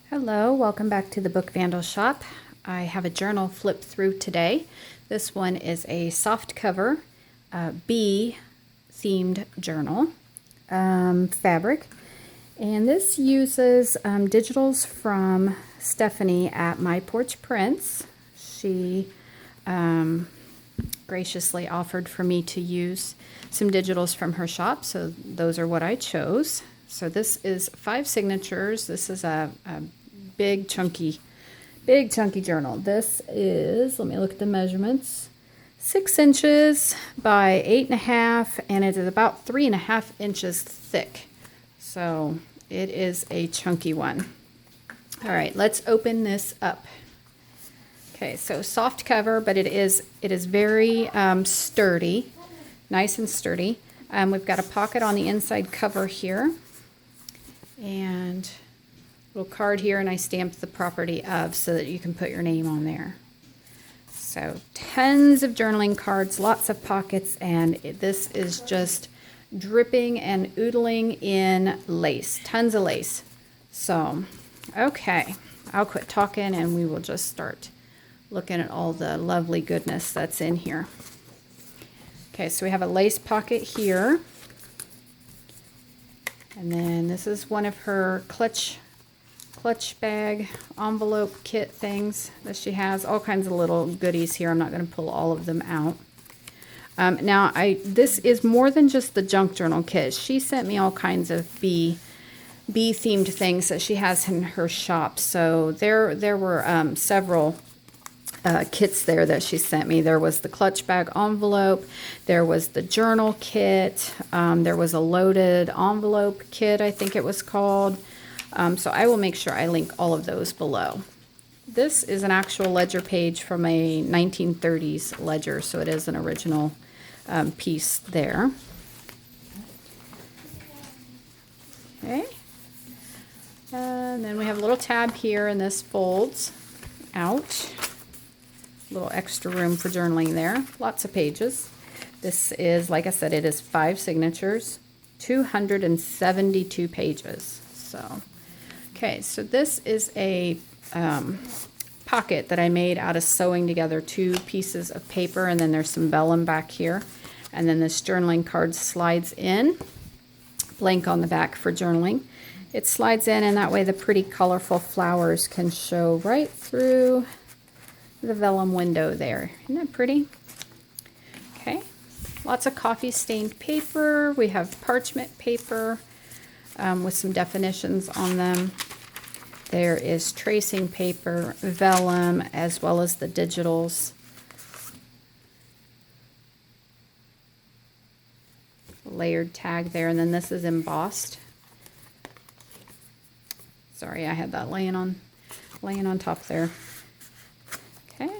Hello, welcome back to the Book Vandal Shop. I have a journal flip through today. This one is a soft cover bee themed journal fabric, and this uses digitals from Stephanie at My Porch Prints. She graciously offered for me to use some digitals from her shop, so those are what I chose. So this is 5 signatures. This is a big chunky journal. This is, let me look at the measurements, 6 inches by 8.5, and it is about 3.5 inches thick. So it is a chunky one. All right, let's open this up. Okay, so soft cover, but it is very sturdy, nice and sturdy. We've got a pocket on the inside cover here, and a little card here, and I stamped the property of so that you can put your name on there. So tons of journaling cards, lots of pockets, and this is just dripping and oodling in lace, tons of lace. So, okay, I'll quit talking and we will just start looking at all the lovely goodness that's in here. Okay, so we have a lace pocket here. And then this is one of her clutch bag envelope kit things that she has. All kinds of little goodies here. I'm not going to pull all of them out. Now, this is more than just the junk journal kit. She sent me all kinds of bee themed things that she has in her shop. So there were several kits there that she sent me. There was the clutch bag envelope, there was the journal kit, there was a loaded envelope kit, I think it was called. So I will make sure I link all of those below. This is an actual ledger page from a 1930s ledger, so it is an original piece there. Okay. And then we have a little tab here, and this folds out. Little extra room for journaling there. Lots of pages. This is, like I said, it is 5 signatures, 272 pages. So, okay, so this is a pocket that I made out of sewing together 2 pieces of paper, and then there's some vellum back here. And then this journaling card slides in, blank on the back for journaling. It slides in, and that way the pretty colorful flowers can show right through the vellum window there. Isn't that pretty? Okay, lots of coffee stained paper. We have parchment paper with some definitions on them. There is tracing paper, vellum, as well as the digitals. Layered tag there, and then this is embossed. Sorry, I had that laying on top there. Okay.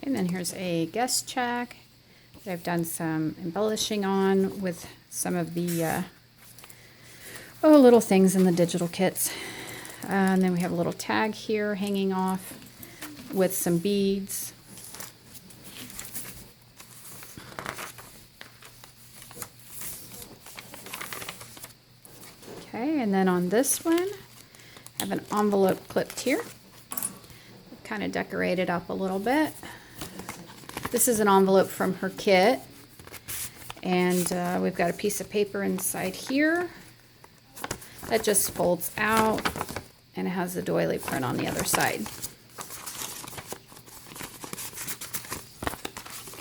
And then here's a guest check that I've done some embellishing on with some of the little things in the digital kits. And then we have a little tag here hanging off with some beads. Okay, and then on this one, I have an envelope clipped here. Kind of decorated up a little bit. This is an envelope from her kit, and we've got a piece of paper inside here that just folds out, and it has the doily print on the other side.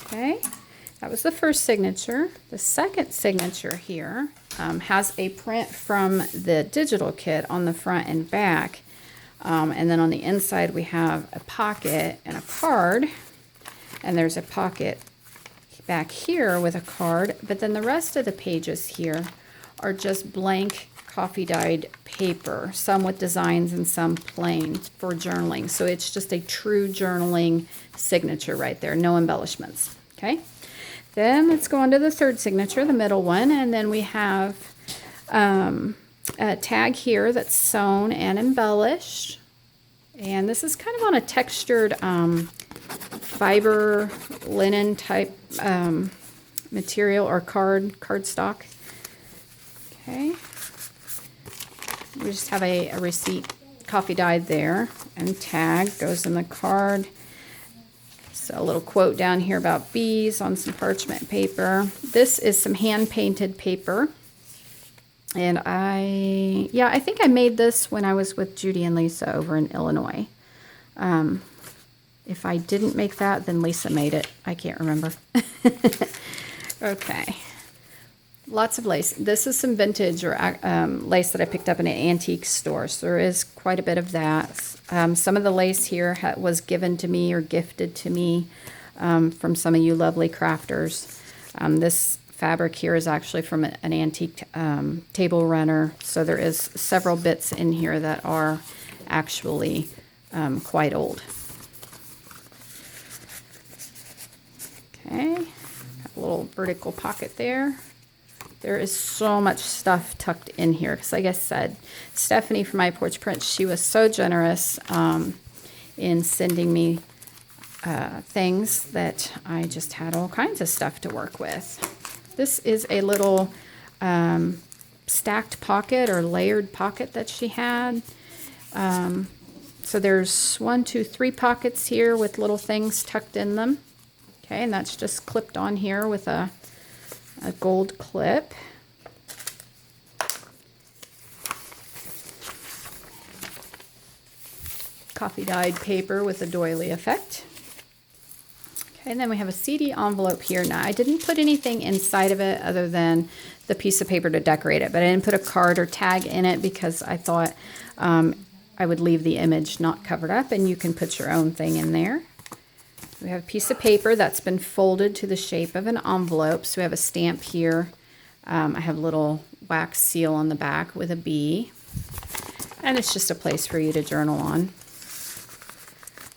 Okay, that was the first signature. The second signature here has a print from the digital kit on the front and back, and then on the inside we have a pocket and a card. And there's a pocket back here with a card, but then the rest of the pages here are just blank coffee dyed paper, some with designs and some plain for journaling. So it's just a true journaling signature right there, no embellishments. Okay, then let's go on to the third signature, the middle one, and then we have a tag here that's sewn and embellished. And this is kind of on a textured fiber linen type material or cardstock. Okay. We just have a receipt coffee dyed there, and tag goes in the card. So a little quote down here about bees on some parchment paper. This is some hand painted paper. And I think I made this when I was with Judy and Lisa over in Illinois. If I didn't make that, then Lisa made it. I can't remember. Okay. Lots of lace. This is some vintage or lace that I picked up in an antique store. So there is quite a bit of that. Some of the lace here was given to me or gifted to me from some of you lovely crafters. This fabric here is actually from an antique table runner. So there is several bits in here that are actually quite old. Okay, got a little vertical pocket there. There is so much stuff tucked in here. Because like I said, Stephanie from My Porch Prints, she was so generous in sending me things that I just had all kinds of stuff to work with. This is a little stacked pocket or layered pocket that she had. So there's 1, 2, 3 pockets here with little things tucked in them. Okay, and that's just clipped on here with a gold clip. Coffee dyed paper with a doily effect. Okay, and then we have a CD envelope here. Now, I didn't put anything inside of it other than the piece of paper to decorate it, but I didn't put a card or tag in it because I thought I would leave the image not covered up, and you can put your own thing in there. We have a piece of paper that's been folded to the shape of an envelope. So we have a stamp here. I have a little wax seal on the back with a bee. And it's just a place for you to journal on.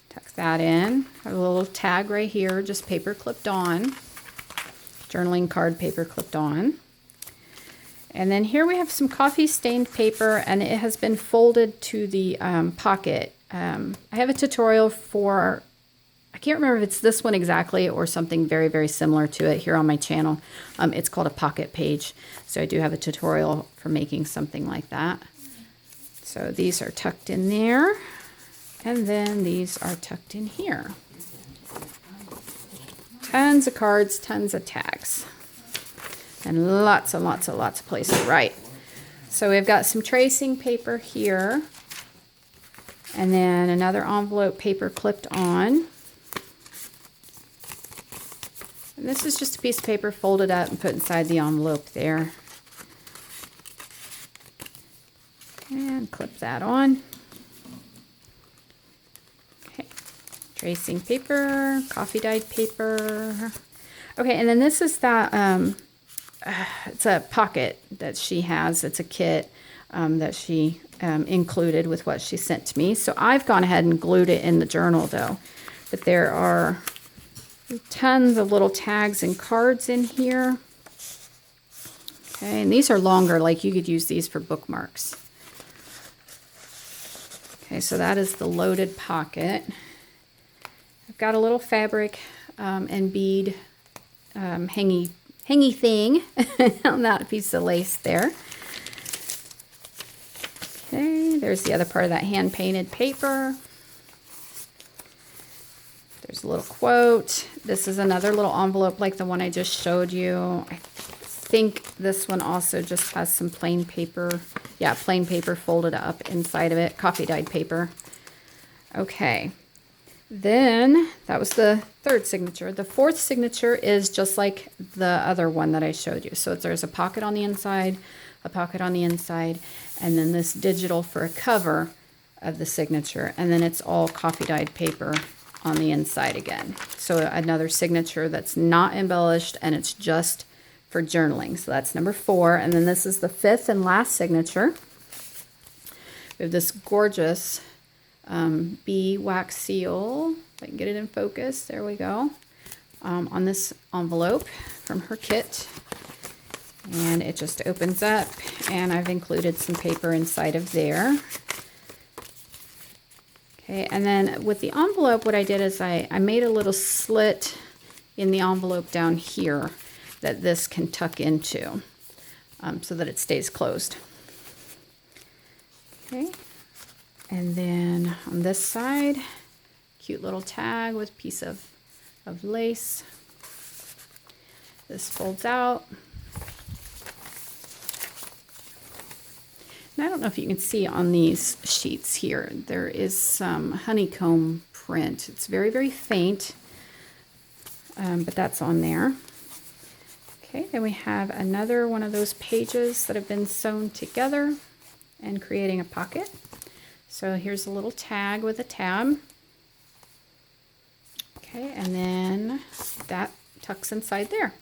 Tuck that in. I have a little tag right here, just paper clipped on. Journaling card paper clipped on. And then here we have some coffee stained paper, and it has been folded to the pocket. I have a tutorial for, I can't remember if it's this one exactly or something very, very similar to it here on my channel. It's called a pocket page. So I do have a tutorial for making something like that. So these are tucked in there. And then these are tucked in here. Tons of cards, tons of tags. And lots and lots and lots of places to write. So we've got some tracing paper here. And then another envelope paper clipped on. And this is just a piece of paper folded up and put inside the envelope there. And clip that on. Okay, tracing paper, coffee dyed paper. Okay, and then this is that, it's a pocket that she has. It's a kit that she included with what she sent to me. So I've gone ahead and glued it in the journal though. But there are tons of little tags and cards in here. Okay, and these are longer, like you could use these for bookmarks. Okay, so that is the loaded pocket. I've got a little fabric and bead hangy thing on that piece of lace there. Okay, there's the other part of that hand painted paper. There's a little quote. This is another little envelope like the one I just showed you. I think this one also just has some plain paper. Yeah, plain paper folded up inside of it. Coffee dyed paper. Okay. Then that was the third signature. The fourth signature is just like the other one that I showed you. So there's a pocket on the inside, a pocket on the inside, and then this digital for a cover of the signature. And then it's all coffee dyed paper on the inside again. So another signature that's not embellished, and it's just for journaling. So that's number 4. And then this is the 5th and last signature. We have this gorgeous bee wax seal. If I can get it in focus, there we go. On this envelope from her kit. And it just opens up, and I've included some paper inside of there. Okay, and then with the envelope, what I did is I made a little slit in the envelope down here that this can tuck into so that it stays closed. Okay, and then on this side, cute little tag with a piece of lace. This folds out. And I don't know if you can see on these sheets here, there is some honeycomb print. It's very, very faint, but that's on there. Okay, then we have another one of those pages that have been sewn together and creating a pocket. So here's a little tag with a tab. Okay, and then that tucks inside there.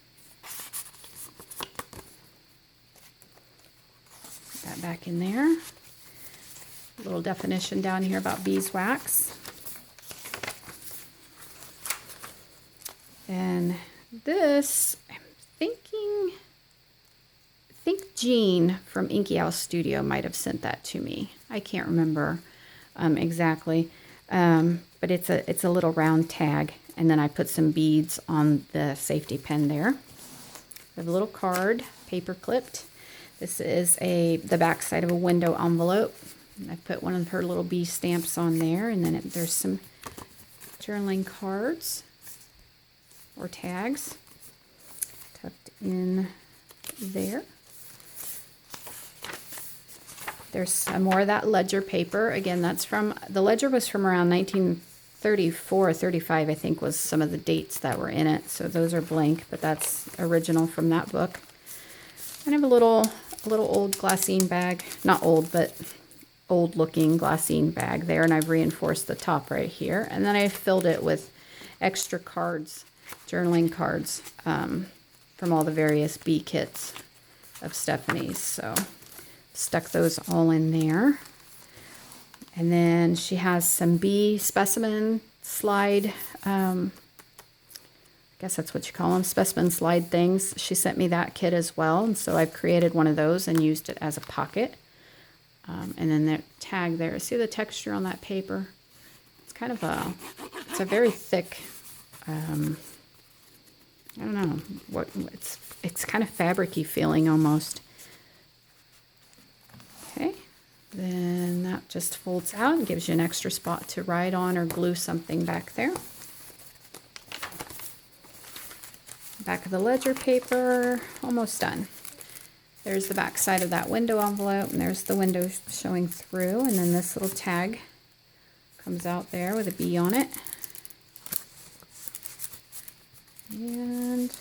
That back in there. A little definition down here about beeswax. And this, I'm thinking, I think Jean from Inky Owl Studio might have sent that to me. I can't remember exactly, but it's a little round tag, and then I put some beads on the safety pin there. We have a little card, paper clipped. This is the back side of a window envelope. I put one of her little bee stamps on there, and then there's some journaling cards or tags tucked in there. There's some more of that ledger paper. Again, the ledger was from around 1934 or 35, I think, was some of the dates that were in it. So those are blank, but that's original from that book. And I have a little old glassine bag, not old, but old looking glassine bag there, and I've reinforced the top right here. And then I filled it with extra cards, journaling cards, from all the various bee kits of Stephanie's. So stuck those all in there. And then she has some bee specimen slide, I guess that's what you call them, specimen slide things. She sent me that kit as well, and so I've created one of those and used it as a pocket. And then the tag there, see the texture on that paper? It's kind of it's a very thick, I don't know, it's kind of fabric-y feeling almost. Okay, then that just folds out and gives you an extra spot to write on or glue something back there. Back of the ledger paper, almost done. There's the back side of that window envelope, and there's the window showing through, and then this little tag comes out there with a bee on it. And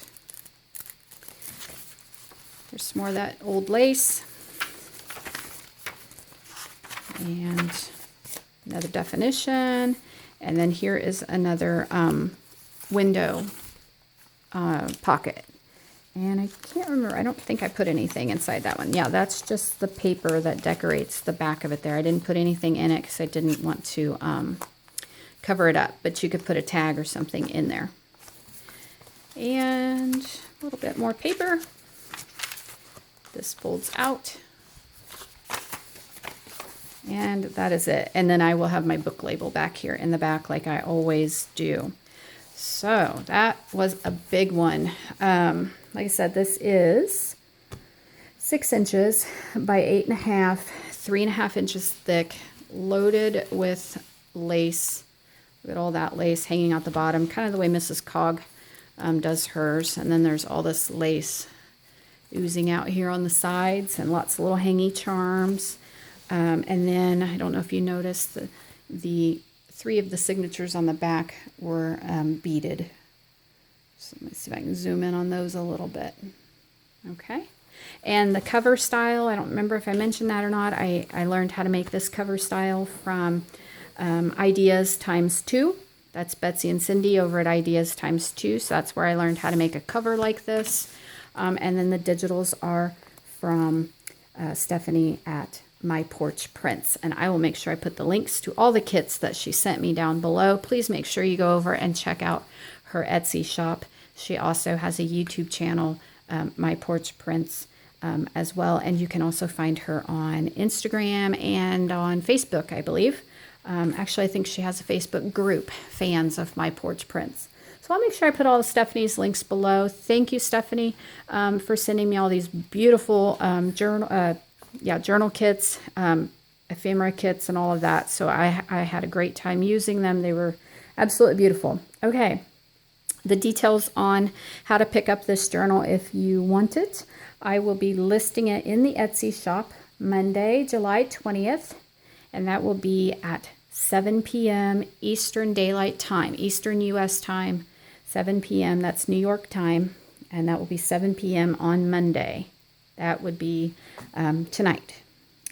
there's some more of that old lace. And another definition. And then here is another window pocket. And I can't remember, I don't think I put anything inside that one. Yeah, that's just the paper that decorates the back of it there. I didn't put anything in it because I didn't want to cover it up, but you could put a tag or something in there. And a little bit more paper. This folds out. And that is it. And then I will have my book label back here in the back like I always do. So that was a big one. Like I said, this is 6 inches by 8.5, 3.5 inches thick, loaded with lace. Look at all that lace hanging out the bottom, kind of the way Mrs. Cog does hers. And then there's all this lace oozing out here on the sides and lots of little hangy charms. And then, I don't know if you noticed, the 3 of the signatures on the back were beaded. So let me see if I can zoom in on those a little bit. Okay. And the cover style, I don't remember if I mentioned that or not. I learned how to make this cover style from IdeasTimesTwo. That's Betsy and Cindy over at IdeasTimesTwo. So that's where I learned how to make a cover like this. And then the digitals are from Stephanie at My Porch Prints. And I will make sure I put the links to all the kits that she sent me down below. Please make sure you go over and check out her Etsy shop. She also has a YouTube channel, My Porch Prints, as well. And you can also find her on Instagram and on Facebook, I believe. Actually, I think she has a Facebook group, Fans of My Porch Prints. So I'll make sure I put all of Stephanie's links below. Thank you, Stephanie, for sending me all these beautiful journal kits, ephemera kits, and all of that. So I had a great time using them. They were absolutely beautiful. Okay, the details on how to pick up this journal if you want it. I will be listing it in the Etsy shop Monday, July 20th, and that will be at 7 p.m. Eastern Daylight Time, Eastern U.S. time, 7 p.m. That's New York time, and that will be 7 p.m. on Monday. That would be tonight.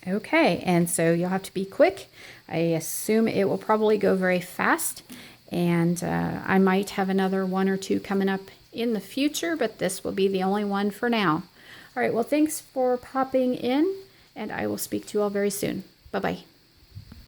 Okay, and so you'll have to be quick. I assume it will probably go very fast, and I might have another one or two coming up in the future, but this will be the only one for now. All right, well, thanks for popping in, and I will speak to you all very soon. Bye-bye.